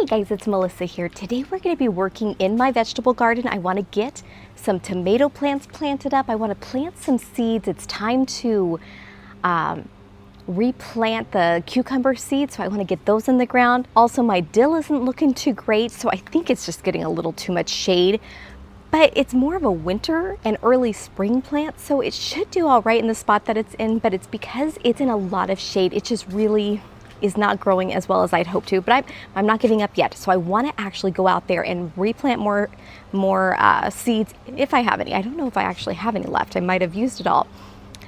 Hey guys, it's Melissa here. Today we're going to be working in my vegetable garden. I want to get some tomato plants planted up. I want to plant some seeds. It's time to replant the cucumber seeds, so I want to get those in the ground. Also, my dill isn't looking too great, so I think it's just getting a little too much shade. But it's more of a winter and early spring plant, so it should do all right in the spot that it's in, but it's because it's in a lot of shade, it just really is not growing as well as I'd hoped to, but I'm not giving up yet. So I want to actually go out there and replant more seeds if I have any. I don't know if I actually have any left. I might have used it all.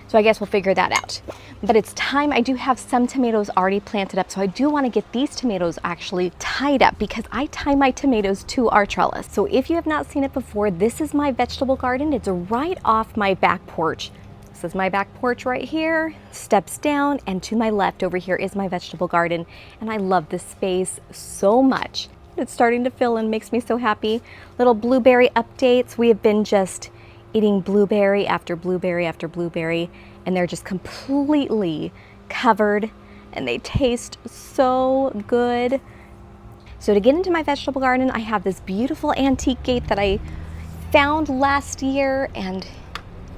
So I guess we'll figure that out. But it's time. I do have some tomatoes already planted up, so I do want to get these tomatoes actually tied up because I tie my tomatoes to our trellis. So if you have not seen it before, this is my vegetable garden. It's right off my back porch. This is my back porch right here, steps down, and to my left over here is my vegetable garden. And I love this space so much. It's starting to fill and makes me so happy. Little blueberry updates. We have been just eating blueberry after blueberry after blueberry, and they're just completely covered and they taste so good. So to get into my vegetable garden, I have this beautiful antique gate that I found last year, and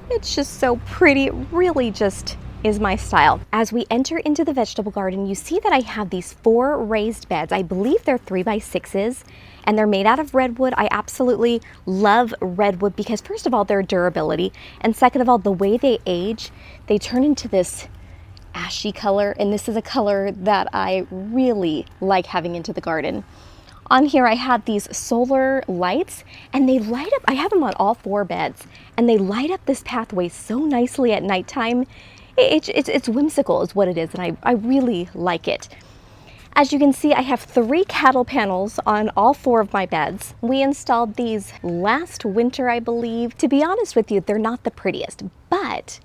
it's just so pretty. It really just is my style. As we enter into the vegetable garden, you see that I have these 4 raised beds. I believe they're 3x6s, and they're made out of redwood. I absolutely love redwood because first of all, their durability, and second of all, the way they age, they turn into this ashy color, and this is a color that I really like having into the garden. On here I have these solar lights, and they light up. I have them on all 4 beds, and they light up this pathway so nicely at nighttime. It's whimsical is what it is, and I really like it. As you can see, I have 3 cattle panels on all 4 of my beds. We installed these last winter, I believe. To be honest with you, they're not the prettiest, but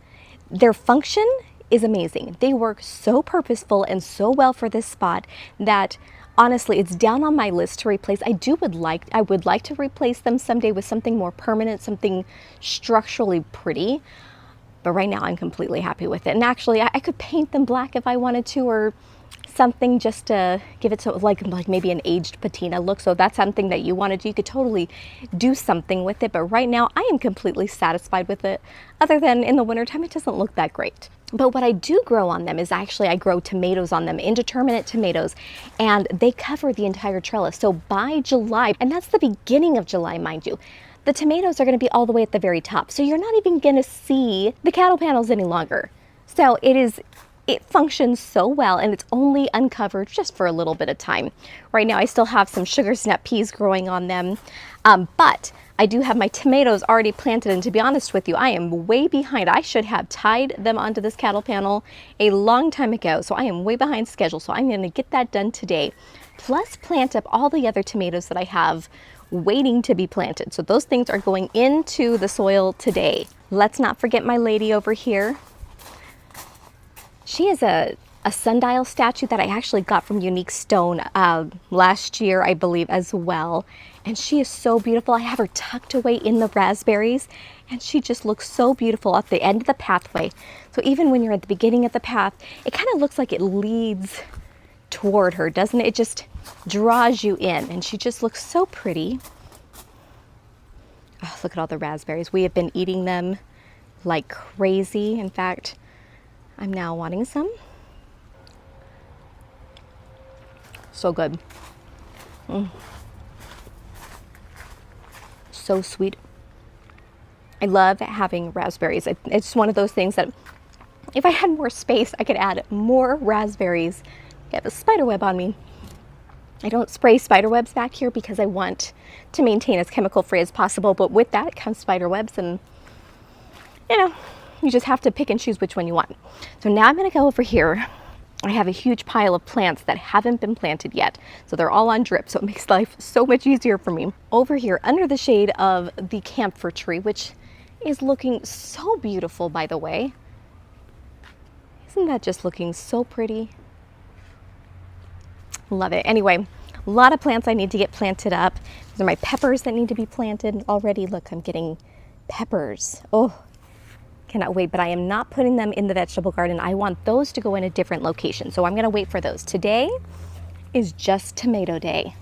their function is amazing. They work so purposeful and so well for this spot that honestly, it's down on my list to replace. I would like to replace them someday with something more permanent, something structurally pretty. But right now I'm completely happy with it. And actually I could paint them black if I wanted to, or something just to give it to like maybe an aged patina look. So that's something that you want to do. You could totally do something with it. But right now I am completely satisfied with it. Other than in the wintertime, it doesn't look that great. But what I do grow on them is actually I grow tomatoes on them, indeterminate tomatoes, and they cover the entire trellis. So by July, and that's the beginning of July, mind you, the tomatoes are going to be all the way at the very top. So you're not even going to see the cattle panels any longer. So it functions so well, and it's only uncovered just for a little bit of time. Right now I still have some sugar snap peas growing on them, but I do have my tomatoes already planted, and to be honest with you, I am way behind. I should have tied them onto this cattle panel a long time ago, so I am way behind schedule. So I'm going to get that done today, plus plant up all the other tomatoes that I have waiting to be planted. So those things are going into the soil today. Let's not forget my lady over here. She is a sundial statue that I actually got from Unique Stone last year, I believe, as well. And she is so beautiful. I have her tucked away in the raspberries, and she just looks so beautiful at the end of the pathway. So even when you're at the beginning of the path, it kind of looks like it leads toward her, doesn't it? It just draws you in, and she just looks so pretty. Oh, look at all the raspberries. We have been eating them like crazy. In fact, I'm now wanting some. So good. So sweet. I love having raspberries. It's one of those things that if I had more space, I could add more raspberries. I have a spider web on me. I don't spray spider webs back here because I want to maintain as chemical free as possible, but with that comes spider webs, and you know, you just have to pick and choose which one you want. So now I'm going to go over here. I have a huge pile of plants that haven't been planted yet, so they're all on drip, so it makes life so much easier for me. Over here under the shade of the camphor tree, which is looking so beautiful, by the way. Isn't that just looking so pretty? Love it. Anyway, a lot of plants I need to get planted up. These are my peppers that need to be planted already. Look, I'm getting peppers. Oh, cannot wait, but I am not putting them in the vegetable garden. I want those to go in a different location, so I'm going to wait for those. Today is just tomato day.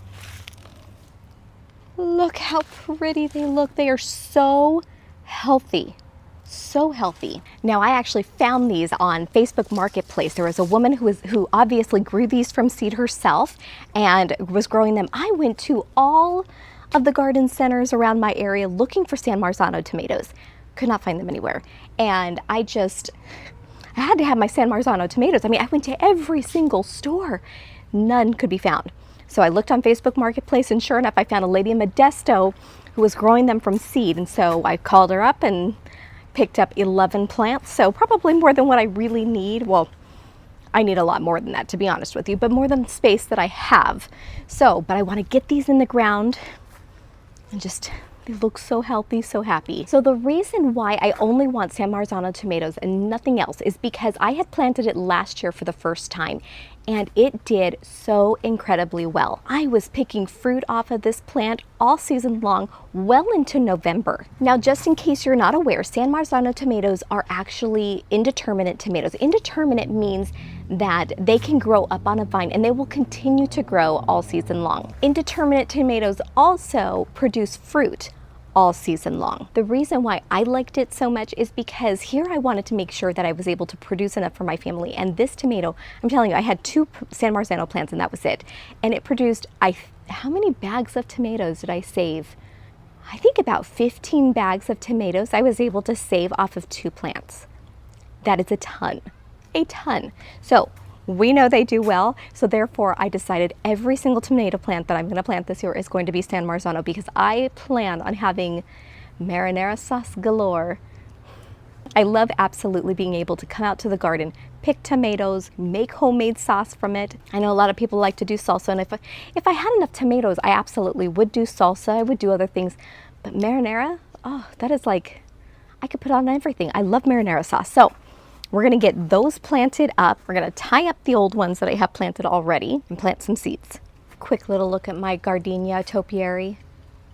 Look how pretty they look. They are so healthy. So healthy. Now I actually found these on Facebook Marketplace. There was a woman who obviously grew these from seed herself and was growing them. I went to all of the garden centers around my area looking for San Marzano tomatoes. Could not find them anywhere. And I had to have my San Marzano tomatoes. I mean, I went to every single store. None could be found. So I looked on Facebook Marketplace, and sure enough, I found a lady in Modesto who was growing them from seed. And so I called her up and picked up 11 plants. So probably more than what I really need. Well, I need a lot more than that, to be honest with you, but more than the space that I have. So, but I want to get these in the ground and just, they look so healthy, so happy. So the reason why I only want San Marzano tomatoes and nothing else is because I had planted it last year for the first time, and it did so incredibly well. I was picking fruit off of this plant all season long, well into November. Now, just in case you're not aware, San Marzano tomatoes are actually indeterminate tomatoes. Indeterminate means that they can grow up on a vine and they will continue to grow all season long. Indeterminate tomatoes also produce fruit all season long. The reason why I liked it so much is because here I wanted to make sure that I was able to produce enough for my family. And this tomato, I'm telling you, I had 2 San Marzano plants and that was it. And it produced, how many bags of tomatoes did I save? I think about 15 bags of tomatoes I was able to save off of 2 plants. That is a ton. So we know they do well, so therefore I decided every single tomato plant that I'm going to plant this year is going to be San Marzano, because I plan on having marinara sauce galore. I love absolutely being able to come out to the garden, pick tomatoes, make homemade sauce from it. I know a lot of people like to do salsa, and if I had enough tomatoes, I absolutely would do salsa. I would do other things, but marinara, oh, that is like, I could put on everything. I love marinara sauce. So we're going to get those planted up. We're going to tie up the old ones that I have planted already and plant some seeds. Quick little look at my gardenia topiary.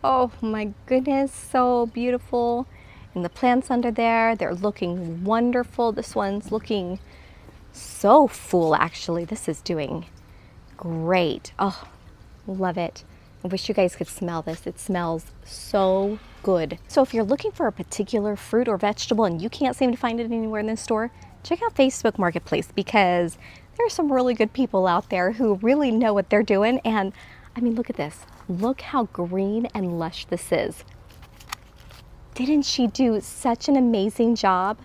Oh my goodness, so beautiful. And the plants under there, they're looking wonderful. This one's looking so full, actually. This is doing great. Oh, love it. I wish you guys could smell this. It smells so good. So if you're looking for a particular fruit or vegetable and you can't seem to find it anywhere in the store, check out Facebook Marketplace, because there are some really good people out there who really know what they're doing. And I mean, look at this. Look how green and lush this is. Didn't she do such an amazing job?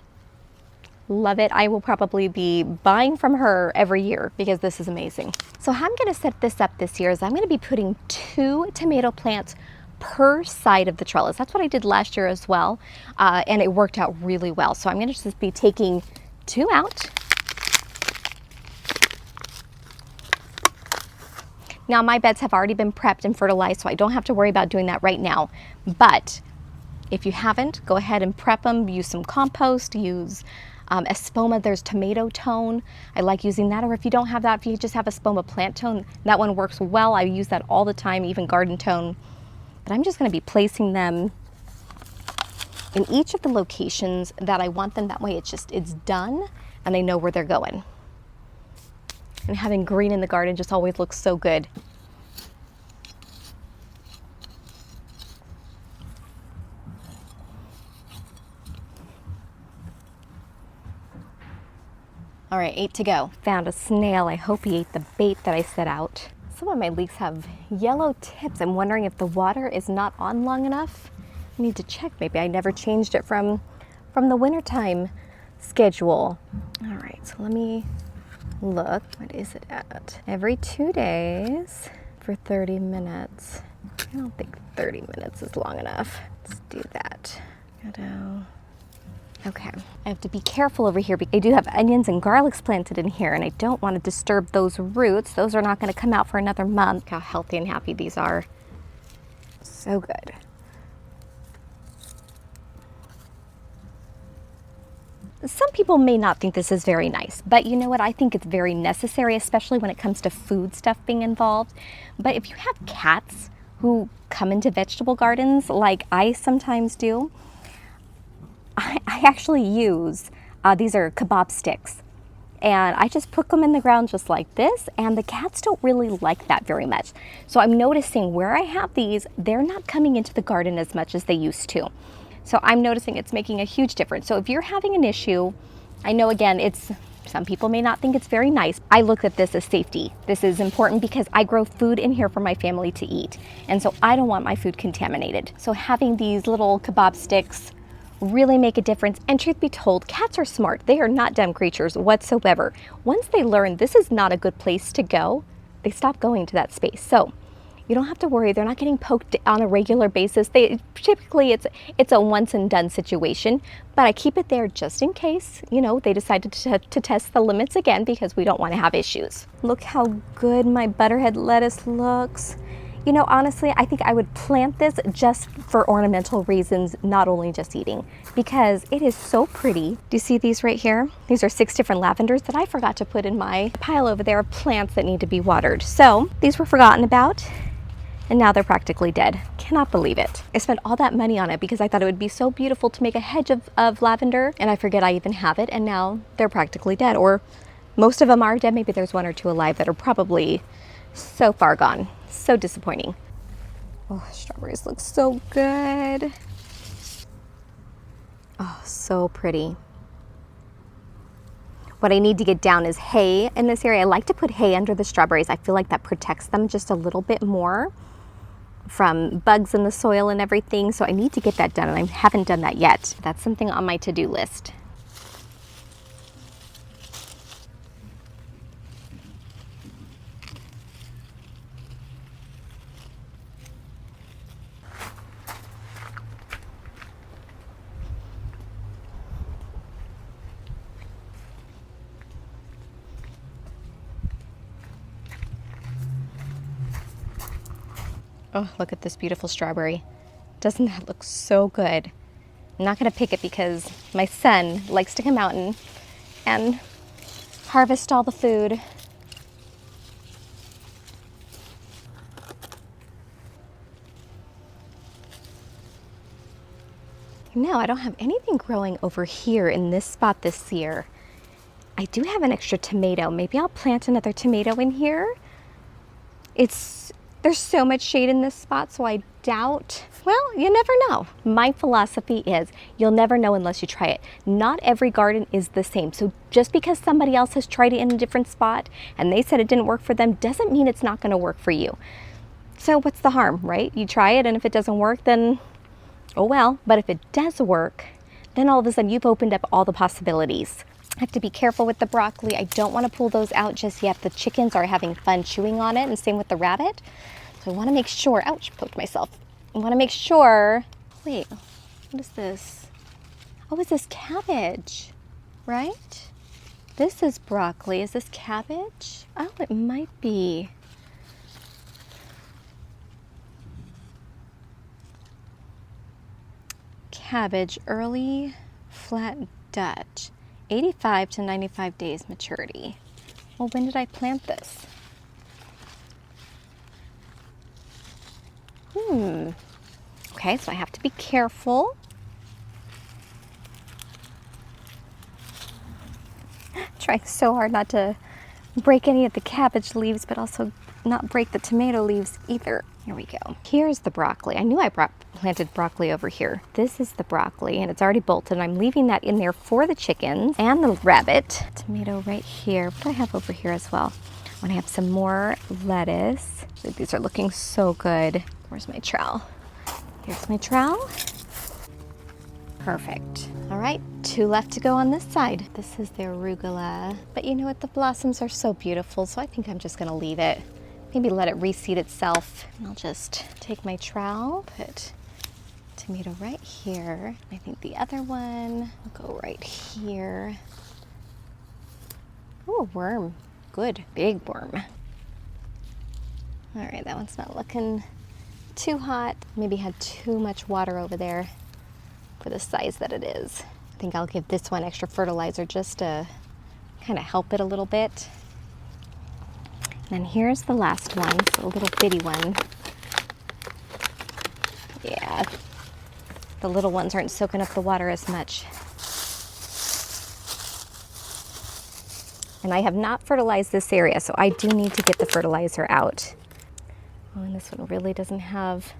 Love it. I will probably be buying from her every year because this is amazing. So how I'm going to set this up this year is I'm going to be putting 2 tomato plants per side of the trellis. That's what I did last year as well, and it worked out really well. So I'm going to just be taking 2 out. Now my beds have already been prepped and fertilized, so I don't have to worry about doing that right now. But if you haven't, go ahead and prep them. Use some compost, use Espoma. There's tomato tone. I like using that. Or if you don't have that, if you just have Espoma plant tone, that one works well. I use that all the time, even garden tone. But I'm just going to be placing them in each of the locations that I want them. That way it's done and I know where they're going. And having green in the garden just always looks so good. All right, 8 to go. Found a snail. I hope he ate the bait that I set out. Some of my leeks have yellow tips. I'm wondering if the water is not on long enough. I need to check. Maybe I never changed it from the wintertime schedule. All right, so let me look. What is it at? Every 2 days for 30 minutes. I don't think 30 minutes is long enough. Let's do that. Okay, I have to be careful over here because I do have onions and garlics planted in here, and I don't want to disturb those roots. Those are not going to come out for another month. Look how healthy and happy these are. So good. Some people may not think this is very nice, but you know what? I think it's very necessary, especially when it comes to food stuff being involved. But if you have cats who come into vegetable gardens like I sometimes do, I actually use, these are kebab sticks, And I just put them in the ground just like this, and the cats don't really like that very much. So I'm noticing where I have these, they're not coming into the garden as much as they used to. So I'm noticing it's making a huge difference. So if you're having an issue, I know again, some people may not think it's very nice. I look at this as safety. This is important because I grow food in here for my family to eat. And so I don't want my food contaminated. So having these little kebab sticks really make a difference. And truth be told, cats are smart. They are not dumb creatures whatsoever. Once they learn this is not a good place to go, they stop going to that space. So you don't have to worry. They're not getting poked on a regular basis. Typically it's a once and done situation, but I keep it there just in case, you know, they decided to test the limits again because we don't want to have issues. Look how good my butterhead lettuce looks. You know, honestly, I think I would plant this just for ornamental reasons, not only just eating, because it is so pretty. Do you see these right here? These are 6 different lavenders that I forgot to put in my pile over there of plants that need to be watered. So these were forgotten about, and now they're practically dead. Cannot believe it. I spent all that money on it because I thought it would be so beautiful to make a hedge of lavender, and I forget I even have it, and now they're practically dead, or most of them are dead. Maybe there's 1 or 2 alive that are probably so far gone. So disappointing. Oh, strawberries look so good. Oh, so pretty. What I need to get down is hay in this area. I like to put hay under the strawberries. I feel like that protects them just a little bit more from bugs in the soil and everything. So I need to get that done, and I haven't done that yet. That's something on my to-do list. Oh, look at this beautiful strawberry. Doesn't that look so good? I'm not gonna pick it because my son likes to come out and harvest all the food. No, I don't have anything growing over here in this spot this year. I do have an extra tomato. Maybe I'll plant another tomato in here. There's so much shade in this spot, so I doubt, well, you never know. My philosophy is you'll never know unless you try it. Not every garden is the same. So just because somebody else has tried it in a different spot and they said it didn't work for them doesn't mean it's not going to work for you. So what's the harm, right? You try it, and if it doesn't work, then oh well. But if it does work, then all of a sudden you've opened up all the possibilities. I have to be careful with the broccoli. I don't want to pull those out just yet. The chickens are having fun chewing on it, and same with the rabbit. So I want to make sure, ouch, poked myself. I want to make sure, wait, what is this? Oh, is this cabbage, right? This is broccoli. Is this cabbage? Oh, it might be. Cabbage, early flat Dutch. 85 to 95 days maturity. Well, when did I plant this? Okay, so I have to be careful. Trying so hard not to break any of the cabbage leaves, but also not break the tomato leaves either. Here we go. Here's the broccoli. I knew I planted broccoli over here. This is the broccoli, and it's already bolted. I'm leaving that in there for the chickens and the rabbit. Tomato right here. What do I have over here as well? I want to have some more lettuce. These are looking so good. Where's my trowel? Here's my trowel. Perfect. All right, 2 left to go on this side. This is the arugula. But you know what? The blossoms are so beautiful, so I think I'm just gonna leave it. Maybe let it reseed itself. And I'll just take my trowel, put tomato right here. I think the other one will go right here. Oh, a worm. Good, big worm. All right, that one's not looking too hot. Maybe had too much water over there for the size that it is. I think I'll give this one extra fertilizer just to kind of help it a little bit. And then here's the last one, so a little bitty one. Yeah, the little ones aren't soaking up the water as much. And I have not fertilized this area, so I do need to get the fertilizer out. Oh, and this one really doesn't have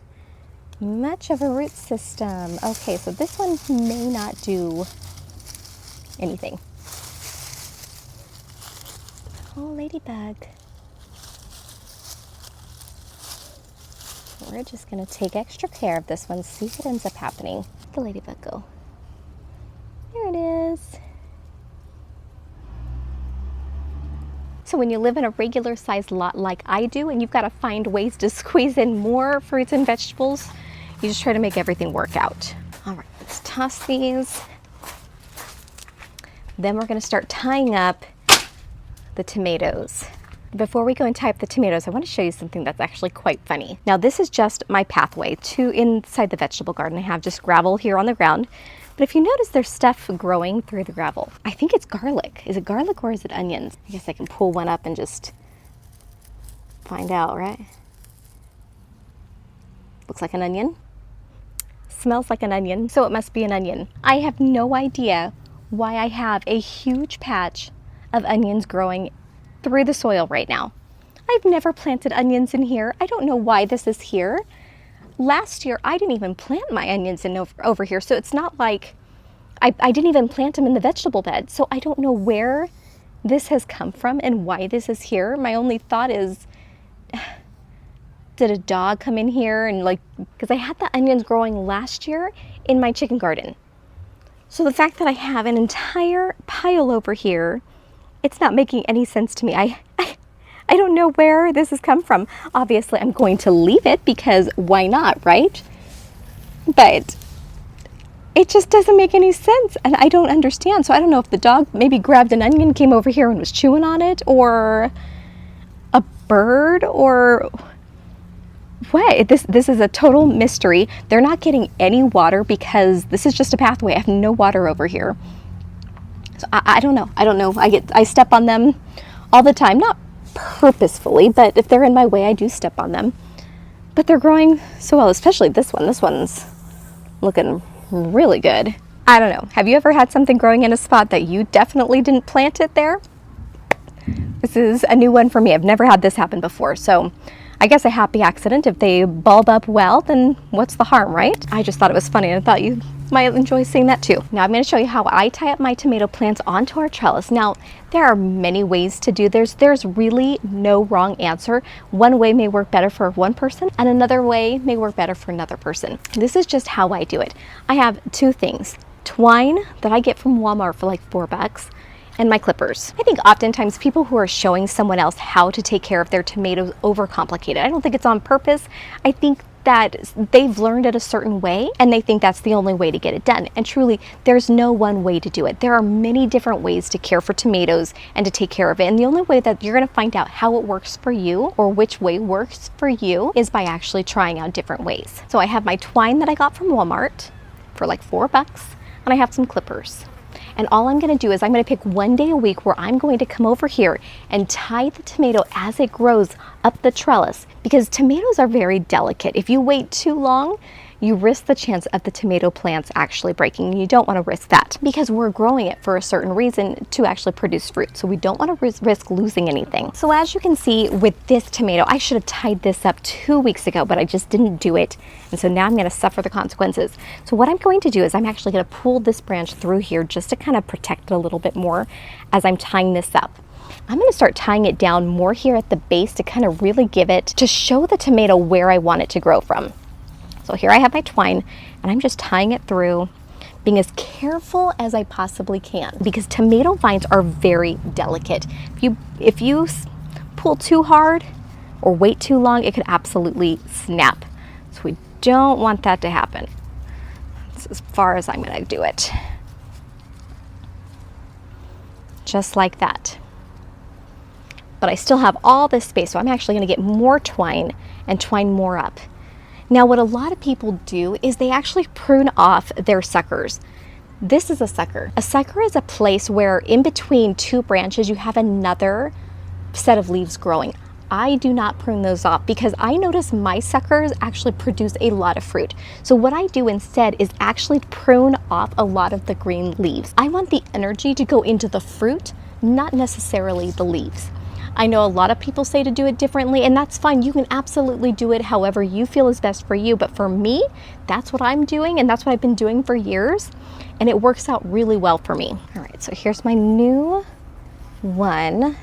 much of a root system. Okay, so this one may not do anything. Oh, ladybug. We're just gonna take extra care of this one, see what ends up happening. Where'd the ladybug go? There it is. So when you live in a regular sized lot like I do, and you've got to find ways to squeeze in more fruits and vegetables, you just try to make everything work out. All right, let's toss these. Then we're gonna start tying up the tomatoes. Before we go and tie up the tomatoes, I want to show you something that's actually quite funny. Now this is just my pathway to inside the vegetable garden. I have just gravel here on the ground. But if you notice, there's stuff growing through the gravel. I think it's garlic. Is it garlic or is it onions? I guess I can pull one up and just find out, right? Looks like an onion. Smells like an onion, so it must be an onion. I have no idea why I have a huge patch of onions growing through the soil right now. I've never planted onions in here. I don't know why this is here. Last year, I didn't even plant my onions in over here, so it's not like I didn't even plant them in the vegetable bed. So I don't know where this has come from and why this is here. My only thought is, did a dog come in here and because I had the onions growing last year in my chicken garden. So the fact that I have an entire pile over here, it's not making any sense to me. I don't know where this has come from. Obviously, I'm going to leave it because why not, right? But it just doesn't make any sense, and I don't understand. So I don't know if the dog maybe grabbed an onion, came over here and was chewing on it, or a bird, or what? This is a total mystery. They're not getting any water because this is just a pathway. I have no water over here. So I don't know. I step on them all the time, not purposefully, but if they're in my way, I do step on them. But they're growing so well, especially this one. This one's looking really good. I don't know. Have you ever had something growing in a spot that you definitely didn't plant it there? This is a new one for me. I've never had this happen before. So I guess a happy accident. If they bulb up well, then what's the harm, right? I just thought it was funny, and I thought you might enjoy seeing that too. Now I'm going to show you how I tie up my tomato plants onto our trellis. Now there are many ways to do this. There's really no wrong answer. One way may work better for one person and another way may work better for another person. This is just how I do it. I have two things: twine that I get from Walmart for like $4 and my clippers. I think oftentimes people who are showing someone else how to take care of their tomatoes overcomplicate it. I don't think it's on purpose. I think that they've learned it a certain way and they think that's the only way to get it done. And truly, there's no one way to do it. There are many different ways to care for tomatoes and to take care of it. And the only way that you're going to find out how it works for you or which way works for you is by actually trying out different ways. So I have my twine that I got from Walmart for like $4, and I have some clippers. And all I'm going to do is I'm going to pick one day a week where I'm going to come over here and tie the tomato as it grows up the trellis, because tomatoes are very delicate. If you wait too long, you risk the chance of the tomato plants actually breaking. You don't want to risk that because we're growing it for a certain reason to actually produce fruit. So we don't want to risk losing anything. So as you can see with this tomato, I should have tied this up 2 weeks ago, but I just didn't do it. And so now I'm going to suffer the consequences. So what I'm going to do is I'm actually going to pull this branch through here just to kind of protect it a little bit more as I'm tying this up. I'm going to start tying it down more here at the base to kind of really give it, to show the tomato where I want it to grow from. So here I have my twine and I'm just tying it through, being as careful as I possibly can because tomato vines are very delicate. If you pull too hard or wait too long, it could absolutely snap. So we don't want that to happen. That's as far as I'm going to do it. Just like that. But I still have all this space, so I'm actually going to get more twine and twine more up. Now, what a lot of people do is they actually prune off their suckers. This is a sucker. A sucker is a place where in between two branches you have another set of leaves growing. I do not prune those off because I notice my suckers actually produce a lot of fruit. So what I do instead is actually prune off a lot of the green leaves. I want the energy to go into the fruit, not necessarily the leaves. I know a lot of people say to do it differently, and that's fine. You can absolutely do it however you feel is best for you. But for me, that's what I'm doing, and that's what I've been doing for years, and it works out really well for me. All right, so here's my new one,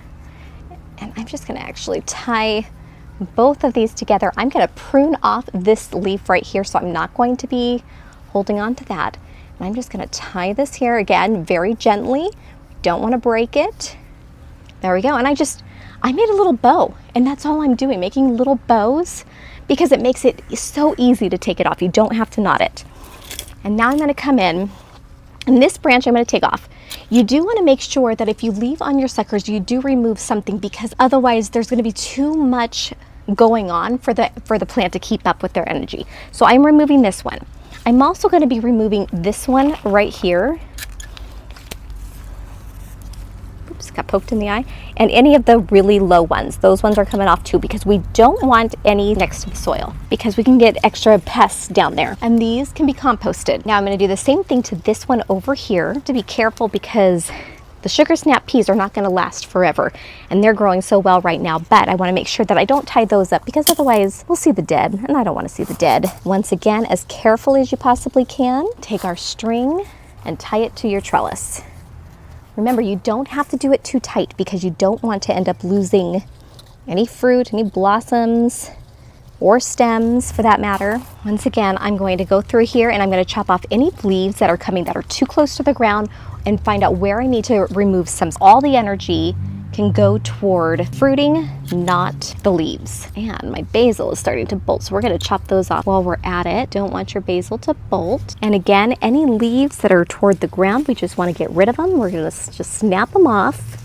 and I'm just gonna actually tie both of these together. I'm gonna prune off this leaf right here, so I'm not going to be holding on to that. And I'm just gonna tie this here again, very gently. Don't wanna break it. There we go, and I made a little bow, and that's all I'm doing, making little bows, because it makes it so easy to take it off. You don't have to knot it. And now I'm gonna come in, and this branch I'm gonna take off. You do wanna make sure that if you leave on your suckers, you do remove something, because otherwise there's gonna be too much going on for the plant to keep up with their energy. So I'm removing this one. I'm also gonna be removing this one right here. Oops, got poked in the eye. And any of the really low ones, those ones are coming off too, because we don't want any next to the soil, because we can get extra pests down there. And these can be composted. Now I'm gonna do the same thing to this one over here. To be careful, because the sugar snap peas are not gonna last forever, and they're growing so well right now, but I wanna make sure that I don't tie those up, because otherwise we'll see the dead, and I don't wanna see the dead. Once again, as carefully as you possibly can, take our string and tie it to your trellis. Remember, you don't have to do it too tight, because you don't want to end up losing any fruit, any blossoms, or stems for that matter. Once again, I'm going to go through here, and I'm going to chop off any leaves that are coming that are too close to the ground, and find out where I need to remove some. All the energy can go toward fruiting, not the leaves. And my basil is starting to bolt, so we're gonna chop those off while we're at it. Don't want your basil to bolt. And again, any leaves that are toward the ground, we just wanna get rid of them. We're gonna just snap them off.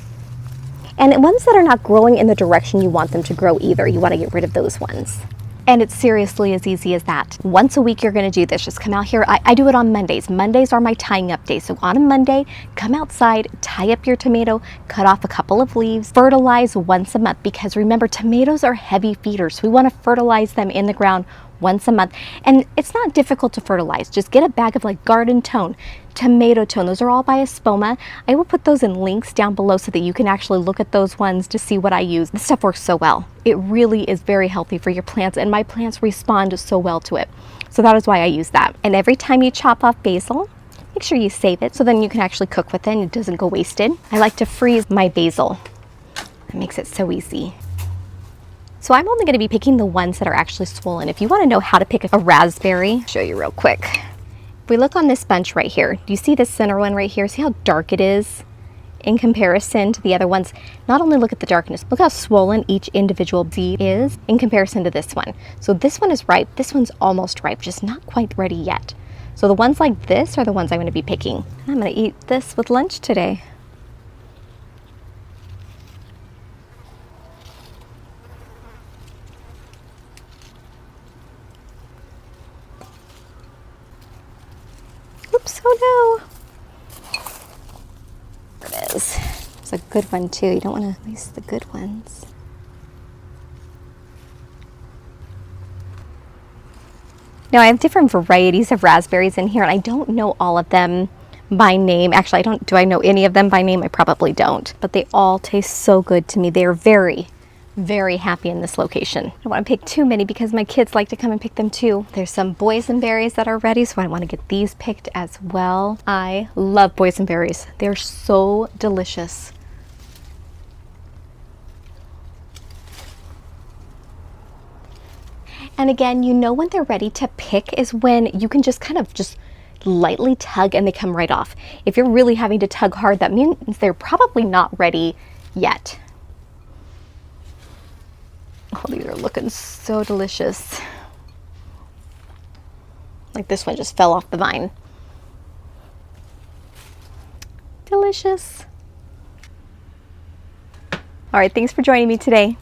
And ones that are not growing in the direction you want them to grow either, you wanna get rid of those ones. And it's seriously as easy as that. Once a week, you're gonna do this. Just come out here. I do it on Mondays. Mondays are my tying up day. So on a Monday, come outside, tie up your tomato, cut off a couple of leaves, fertilize once a month, because remember, tomatoes are heavy feeders. We wanna fertilize them in the ground once a month. And it's not difficult to fertilize. Just get a bag of like garden tone, tomato tone. Those are all by Espoma. I will put those in links down below so that you can actually look at those ones to see what I use. This stuff works so well. It really is very healthy for your plants, and my plants respond so well to it. So that is why I use that. And every time you chop off basil, make sure you save it so then you can actually cook with it and it doesn't go wasted. I like to freeze my basil. It makes it so easy. So I'm only going to be picking the ones that are actually swollen. If you want to know how to pick a raspberry, I'll show you real quick. If we look on this bunch right here, do you see this center one right here? See how dark it is in comparison to the other ones? Not only look at the darkness, look how swollen each individual seed is in comparison to this one. So this one is ripe, this one's almost ripe, just not quite ready yet. So the ones like this are the ones I'm going to be picking. I'm going to eat this with lunch today. Oops, oh no. There it is. It's a good one too. You don't want to waste the good ones. Now I have different varieties of raspberries in here, and I don't know all of them by name. Actually, do I know any of them by name? I probably don't. But they all taste so good to me. They are very, very happy in this location. I don't want to pick too many because my kids like to come and pick them too. There's some boysenberries that are ready, so I want to get these picked as well. I love boysenberries. They're so delicious. And again, you know when they're ready to pick is when you can just kind of just lightly tug and they come right off. If you're really having to tug hard, that means they're probably not ready yet. Oh, these are looking so delicious. Like this one just fell off the vine. Delicious. All right, thanks for joining me today.